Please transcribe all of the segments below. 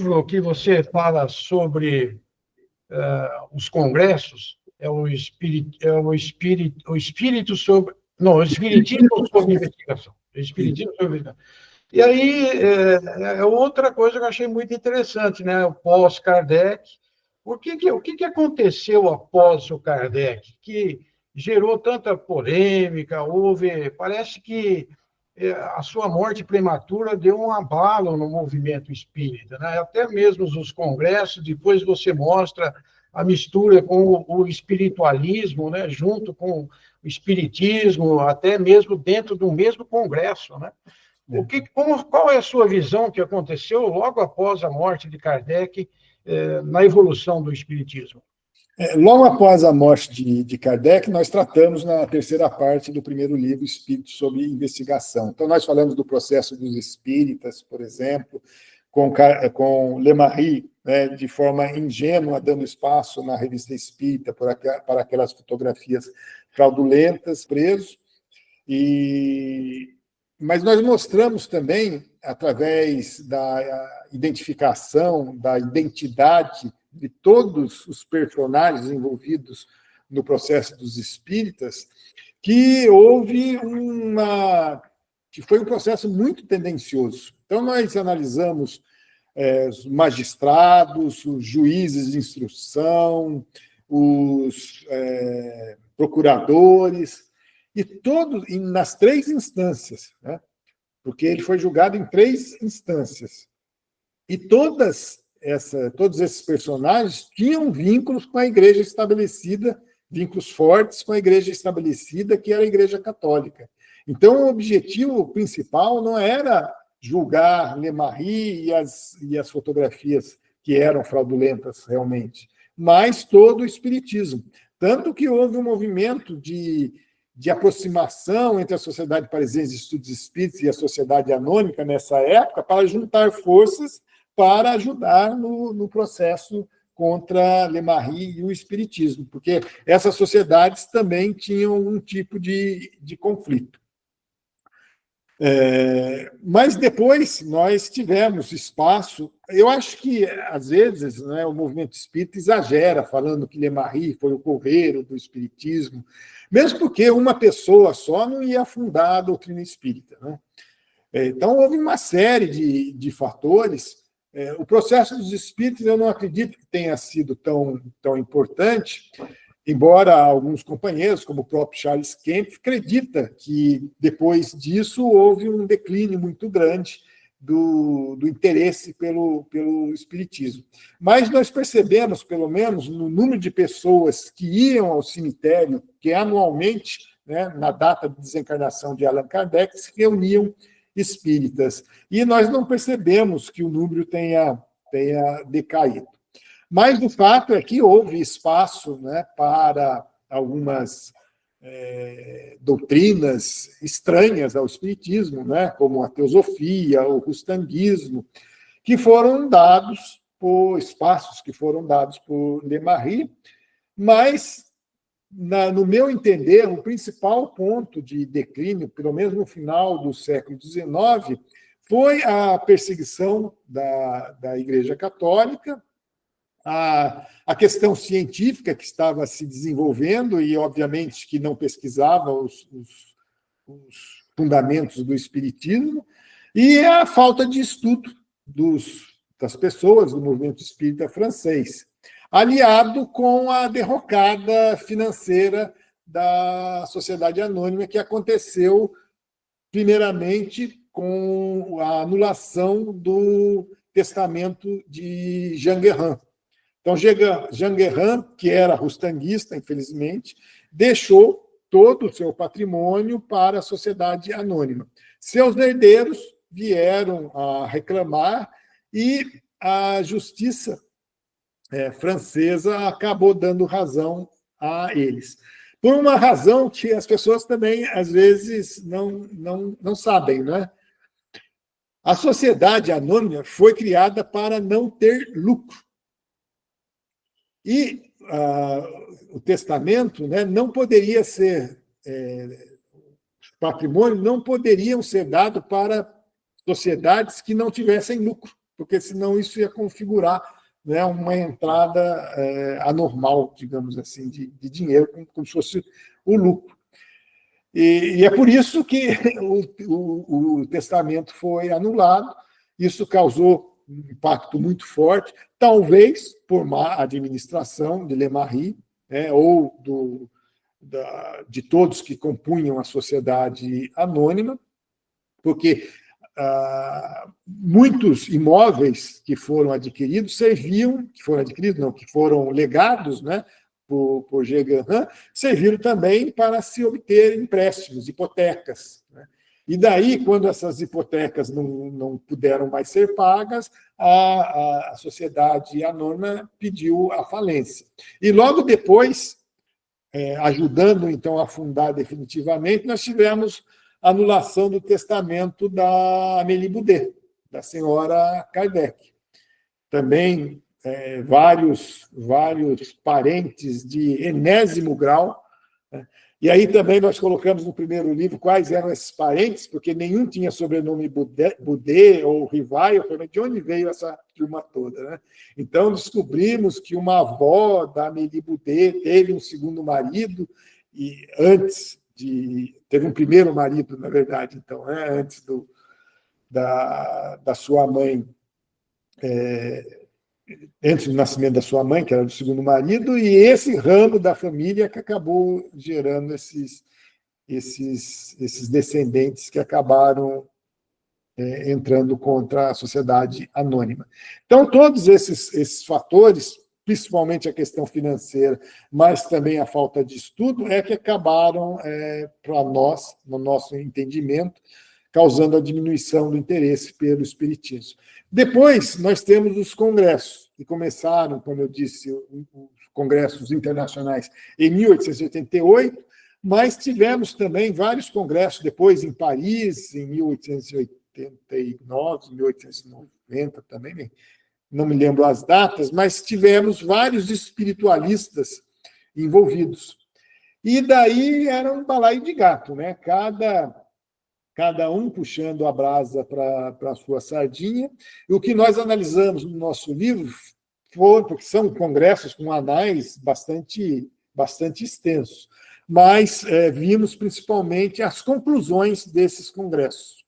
livro que você fala sobre os congressos o espírito sobre... Não, o espiritismo sobre investigação. O espiritismo sobre investigação. E aí, outra coisa que eu achei muito interessante, né? O pós-Kardec. O que aconteceu após o Kardec que gerou tanta polêmica? Parece que a sua morte prematura deu um abalo no movimento espírita, né? Até mesmo os congressos, depois você mostra a mistura com o espiritualismo, né? Junto com o espiritismo, até mesmo dentro do mesmo congresso, né? Qual é a sua visão que aconteceu logo após a morte de Kardec na evolução do espiritismo? Logo após a morte de Kardec, nós tratamos na terceira parte do primeiro livro, Espírito sobre Investigação. Então, nós falamos do processo dos espíritas, por exemplo, com Lemarie, né, de forma ingênua, dando espaço na revista Espírita para aquelas fotografias fraudulentas, preso. Mas nós mostramos também, através da identificação, da identidade de todos os personagens envolvidos no processo dos espíritas, que foi um processo muito tendencioso. Então, nós analisamos os magistrados, os juízes de instrução, os procuradores, e nas três instâncias, né? Porque ele foi julgado em três instâncias. E todos esses personagens tinham vínculos com a igreja estabelecida, vínculos fortes com a igreja estabelecida, que era a Igreja Católica. Então, o objetivo principal não era julgar Lemarie e as fotografias que eram fraudulentas realmente, mas todo o espiritismo. Tanto que houve um movimento de aproximação entre a Sociedade Parisiense de Estudos Espíritas e a Sociedade Anônima nessa época, para juntar forças para ajudar no processo contra Lemarie e o espiritismo, porque essas sociedades também tinham um tipo de conflito. Mas depois nós tivemos espaço. Eu acho que, às vezes, né, o movimento espírita exagera, falando que Lemarie foi o coveiro do espiritismo, mesmo porque uma pessoa só não ia fundar a doutrina espírita, né? Então, houve uma série de fatores. O processo dos espíritos, eu não acredito que tenha sido tão importante, embora alguns companheiros, como o próprio Charles Kemp, acredita que, depois disso, houve um declínio muito grande do interesse pelo espiritismo. Mas nós percebemos, pelo menos, no número de pessoas que iam ao cemitério, que anualmente, né, na data de desencarnação de Allan Kardec, se reuniam espíritas. E nós não percebemos que o número tenha decaído. Mas o fato é que houve espaço, né, para algumas doutrinas estranhas ao espiritismo, né, como a teosofia, o rustanguismo, que foram dados espaços que foram dados por Lemarie, mas, no meu entender, o principal ponto de declínio, pelo menos no final do século XIX, foi a perseguição da Igreja Católica, a questão científica que estava se desenvolvendo e, obviamente, que não pesquisava os fundamentos do espiritismo, e a falta de estudo das pessoas do movimento espírita francês, aliado com a derrocada financeira da Sociedade Anônima, que aconteceu, primeiramente, com a anulação do testamento de Jean Guérin. Então, Jean Guérin, que era rustanguista, infelizmente, deixou todo o seu patrimônio para a Sociedade Anônima. Seus herdeiros vieram a reclamar e a justiça francesa acabou dando razão a eles. Por uma razão que as pessoas também, às vezes, não sabem, né? A Sociedade Anônima foi criada para não ter lucro. E o testamento, né, não poderia ser, patrimônio não poderiam ser dado para sociedades que não tivessem lucro. porque senão isso ia configurar, né, uma entrada anormal, digamos assim, de dinheiro, como se fosse o lucro. E é por isso que o testamento foi anulado. Isso causou um impacto muito forte, talvez por má administração de Le Marie, ou de todos que compunham a sociedade anônima, porque muitos imóveis que foram adquiridos que foram legados, né, por Geganhan, serviram também para se obter empréstimos, hipotecas, né? E daí, quando essas hipotecas não puderam mais ser pagas, a sociedade anônima pediu a falência. E logo depois, ajudando então a fundar definitivamente, nós tivemos a anulação do testamento da Amélie Boudet, da senhora Kardec. Também vários parentes de enésimo grau, né? E aí também nós colocamos no primeiro livro quais eram esses parentes, porque nenhum tinha sobrenome Boudet ou Rivail. Eu falei, de onde veio essa turma toda, né? Então descobrimos que uma avó da Amélie Boudet teve um segundo marido, e teve um primeiro marido, na verdade, então, antes da sua mãe, antes do nascimento da sua mãe, que era do segundo marido, e esse ramo da família que acabou gerando esses descendentes que acabaram entrando contra a sociedade anônima. Então, todos esses fatores, principalmente a questão financeira, mas também a falta de estudo, que acabaram, para nós, no nosso entendimento, causando a diminuição do interesse pelo espiritismo. Depois, nós temos os congressos, que começaram, como eu disse, os congressos internacionais em 1888, mas tivemos também vários congressos depois em Paris, em 1889, 1890 também, não me lembro as datas, mas tivemos vários espiritualistas envolvidos. E daí era um balaio de gato, né? Cada um puxando a brasa para a sua sardinha. E o que nós analisamos no nosso livro porque são congressos com anais bastante extensos, mas vimos principalmente as conclusões desses congressos.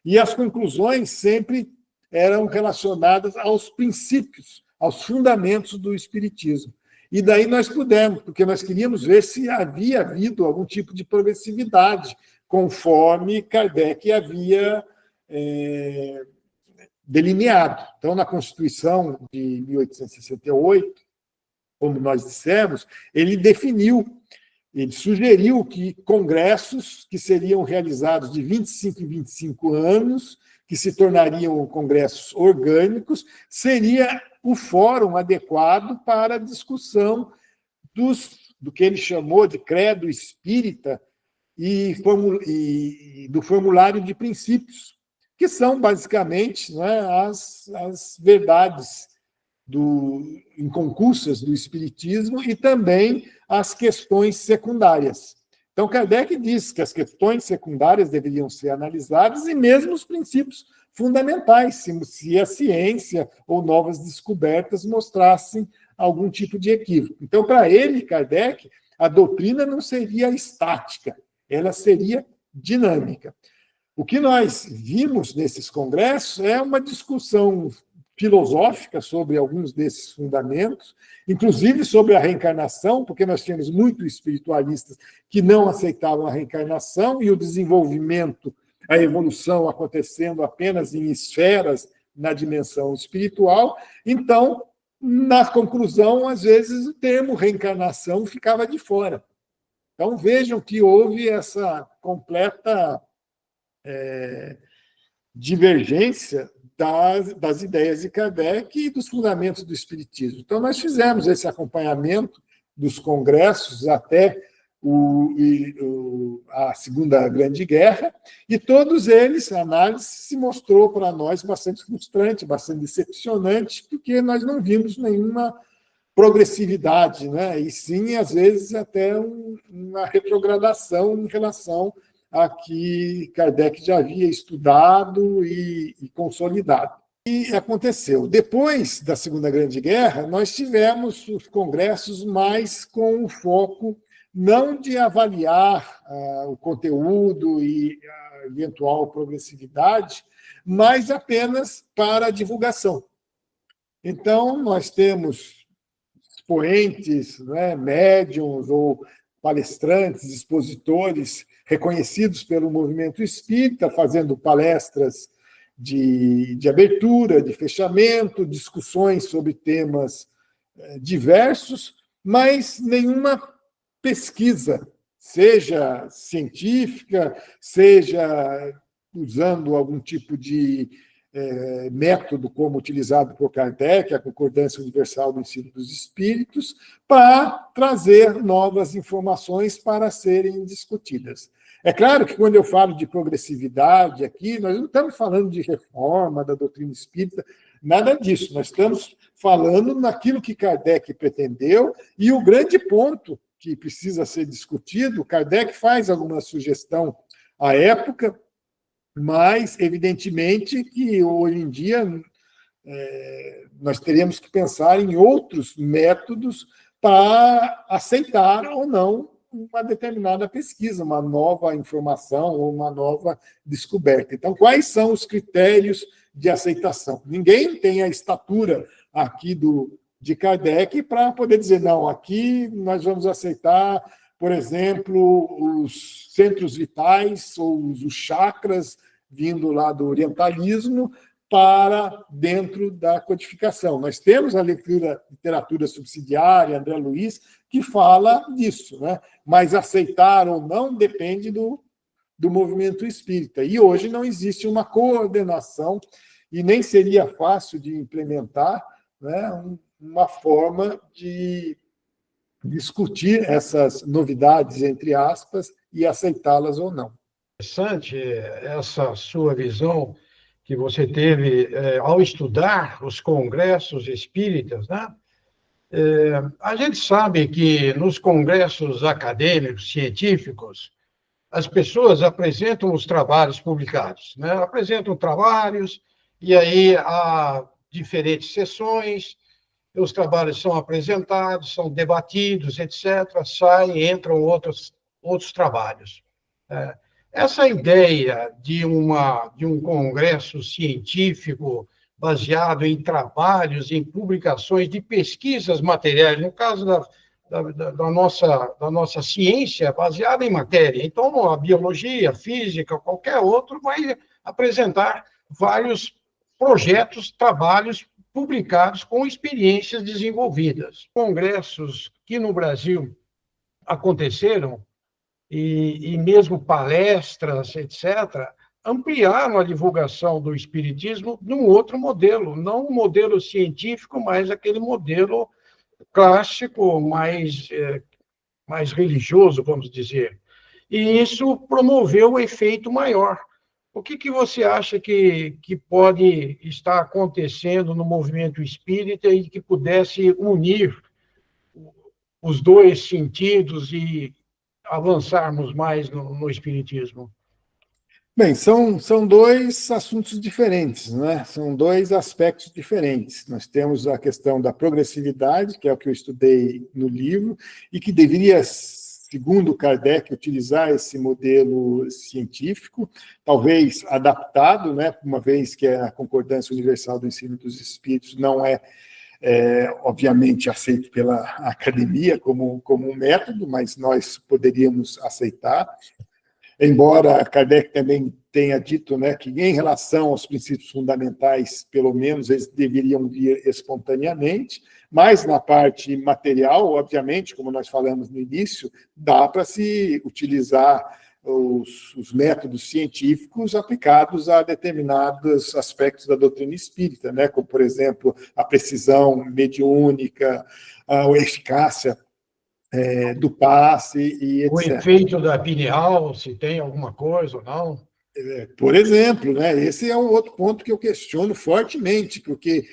E as conclusões sempre eram relacionadas aos princípios, aos fundamentos do espiritismo. E daí nós pudemos, porque nós queríamos ver se havia havido algum tipo de progressividade, conforme Kardec havia delineado. Então, na Constituição de 1868, como nós dissemos, ele sugeriu que congressos que seriam realizados de 25 em 25 anos, que se tornariam congressos orgânicos, seria o fórum adequado para a discussão do que ele chamou de credo espírita e do formulário de princípios, que são, basicamente, né, as verdades inconcussas do espiritismo e também as questões secundárias. Então, Kardec diz que as questões secundárias deveriam ser analisadas e mesmo os princípios fundamentais, se a ciência ou novas descobertas mostrassem algum tipo de equívoco. Então, para ele, Kardec, a doutrina não seria estática, ela seria dinâmica. O que nós vimos nesses congressos é uma discussão filosófica sobre alguns desses fundamentos, inclusive sobre a reencarnação, porque nós tínhamos muitos espiritualistas que não aceitavam a reencarnação e o desenvolvimento, a evolução acontecendo apenas em esferas na dimensão espiritual. Então, na conclusão, às vezes, o termo reencarnação ficava de fora. Então, vejam que houve essa completa divergência das ideias de Kardec e dos fundamentos do espiritismo. Então, nós fizemos esse acompanhamento dos congressos até a Segunda Grande Guerra, e todos eles, a análise se mostrou para nós bastante frustrante, bastante decepcionante, porque nós não vimos nenhuma progressividade, né? E sim, às vezes, até uma retrogradação em relação a que Kardec já havia estudado e consolidado. que aconteceu? Depois da Segunda Grande Guerra, nós tivemos os congressos mais com o foco não de avaliar o conteúdo e a eventual progressividade, mas apenas para a divulgação. Então, nós temos expoentes, né, médiums ou palestrantes, expositores reconhecidos pelo movimento espírita, fazendo palestras de abertura, de fechamento, discussões sobre temas diversos, mas nenhuma pesquisa, seja científica, seja usando algum tipo de método como utilizado por Kardec, a concordância universal do ensino dos espíritos, para trazer novas informações para serem discutidas. É claro que quando eu falo de progressividade aqui, nós não estamos falando de reforma da doutrina espírita, nada disso. Nós estamos falando naquilo que Kardec pretendeu, e o grande ponto que precisa ser discutido, Kardec faz alguma sugestão à época, mas, evidentemente, que hoje em dia nós teríamos que pensar em outros métodos para aceitar ou não uma determinada pesquisa, uma nova informação ou uma nova descoberta. Então, quais são os critérios de aceitação? Ninguém tem a estatura aqui de Kardec para poder dizer, não, aqui nós vamos aceitar, por exemplo, os centros vitais ou os chakras vindo lá do orientalismo para dentro da codificação. Nós temos a literatura subsidiária, André Luiz, que fala disso, né? Mas aceitar ou não depende do movimento espírita. E hoje não existe uma coordenação e nem seria fácil de implementar, né, uma forma de discutir essas novidades, entre aspas, e aceitá-las ou não. Interessante essa sua visão que você teve ao estudar os congressos espíritas, né? A gente sabe que nos congressos acadêmicos, científicos, as pessoas apresentam os trabalhos publicados, né? Apresentam trabalhos, e aí há diferentes sessões, os trabalhos são apresentados, são debatidos, etc., saem, entram outros trabalhos. Essa ideia de um congresso científico baseado em trabalhos, em publicações de pesquisas materiais, no caso da nossa ciência, baseada em matéria. Então, a biologia, a física, qualquer outro, vai apresentar vários projetos, trabalhos publicados com experiências desenvolvidas. Congressos que no Brasil aconteceram, e mesmo palestras, etc., ampliaram a divulgação do espiritismo num outro modelo, não um modelo científico, mas aquele modelo clássico, mais religioso, vamos dizer. E isso promoveu um efeito maior. O que você acha que pode estar acontecendo no movimento espírita e que pudesse unir os dois sentidos e avançarmos mais no espiritismo? Bem, são dois assuntos diferentes, né? São dois aspectos diferentes. Nós temos a questão da progressividade, que é o que eu estudei no livro, e que deveria, segundo Kardec, utilizar esse modelo científico, talvez adaptado, né? Uma vez que a concordância universal do ensino dos espíritos não é obviamente aceito pela academia como um método, mas nós poderíamos aceitar. Embora Kardec também tenha dito, né, que em relação aos princípios fundamentais, pelo menos, eles deveriam vir espontaneamente, mas na parte material, obviamente, como nós falamos no início, dá para se utilizar os métodos científicos aplicados a determinados aspectos da doutrina espírita, né, como, por exemplo, a precisão mediúnica, a eficácia do passe e etc. O efeito da pineal, se tem alguma coisa ou não? Por exemplo, né, esse é um outro ponto que eu questiono fortemente, porque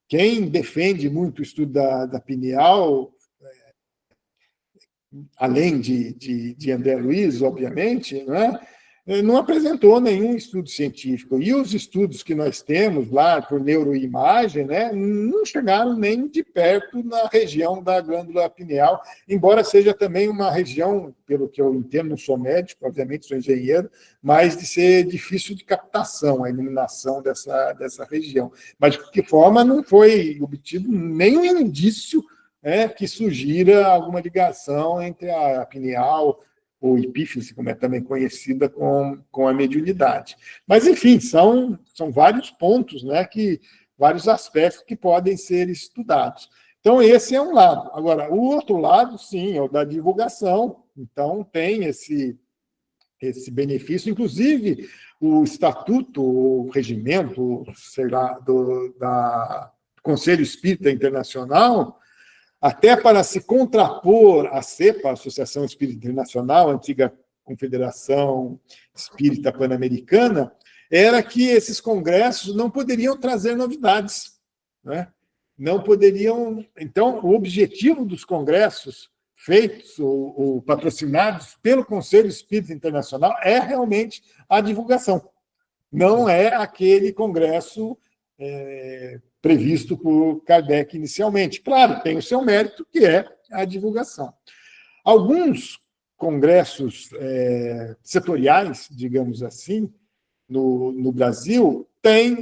quem defende muito o estudo da pineal, além de André Luiz, obviamente, né, não apresentou nenhum estudo científico. E os estudos que nós temos lá por neuroimagem, né, não chegaram nem de perto na região da glândula pineal, embora seja também uma região, pelo que eu entendo, não sou médico, obviamente sou engenheiro, mas de ser difícil de captação, a iluminação dessa região. Mas, de qualquer forma, não foi obtido nenhum indício, né, que sugira alguma ligação entre a pineal ou epífise, como é também conhecida, com a mediunidade. Mas, enfim, são vários pontos, né, vários aspectos que podem ser estudados. Então, esse é um lado. Agora, o outro lado, sim, é o da divulgação. Então, tem esse benefício. Inclusive, o estatuto, o regimento, sei lá, do Conselho Espírita Internacional, até para se contrapor à CEPA, a Associação Espírita Internacional, a antiga Confederação Espírita Pan-Americana, era que esses congressos não poderiam trazer novidades, né? Não poderiam. Então, o objetivo dos congressos feitos ou patrocinados pelo Conselho Espírita Internacional é realmente a divulgação. Não é aquele congresso previsto por Kardec inicialmente. Claro, tem o seu mérito, que é a divulgação. Alguns congressos setoriais, digamos assim, no Brasil,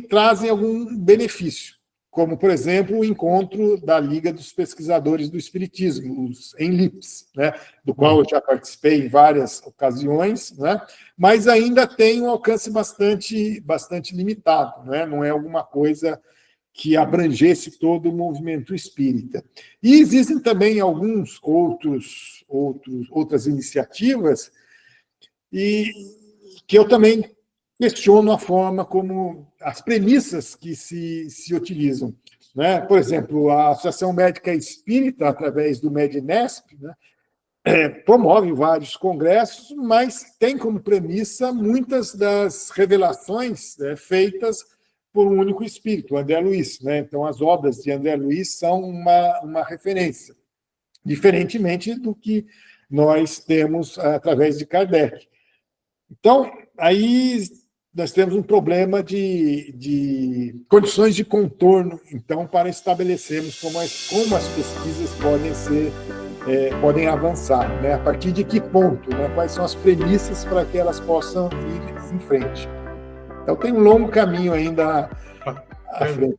trazem algum benefício, como, por exemplo, o encontro da Liga dos Pesquisadores do Espiritismo, os ENLIPS, né, do qual eu já participei em várias ocasiões, né, mas ainda tem um alcance bastante limitado, né, não é alguma coisa que abrangesse todo o movimento espírita. E existem também alguns outras iniciativas e que eu também questiono a forma como as premissas que se utilizam, né? Por exemplo, a Associação Médica Espírita, através do MEDNESP, né, promove vários congressos, mas tem como premissa muitas das revelações feitas por um único espírito, André Luiz, né? Então, as obras de André Luiz são uma referência, diferentemente do que nós temos através de Kardec. Então, aí nós temos um problema de condições de contorno, então, para estabelecermos como as pesquisas podem avançar, né? A partir de que ponto, né? Quais são as premissas para que elas possam ir em frente. Então, tem um longo caminho ainda à frente.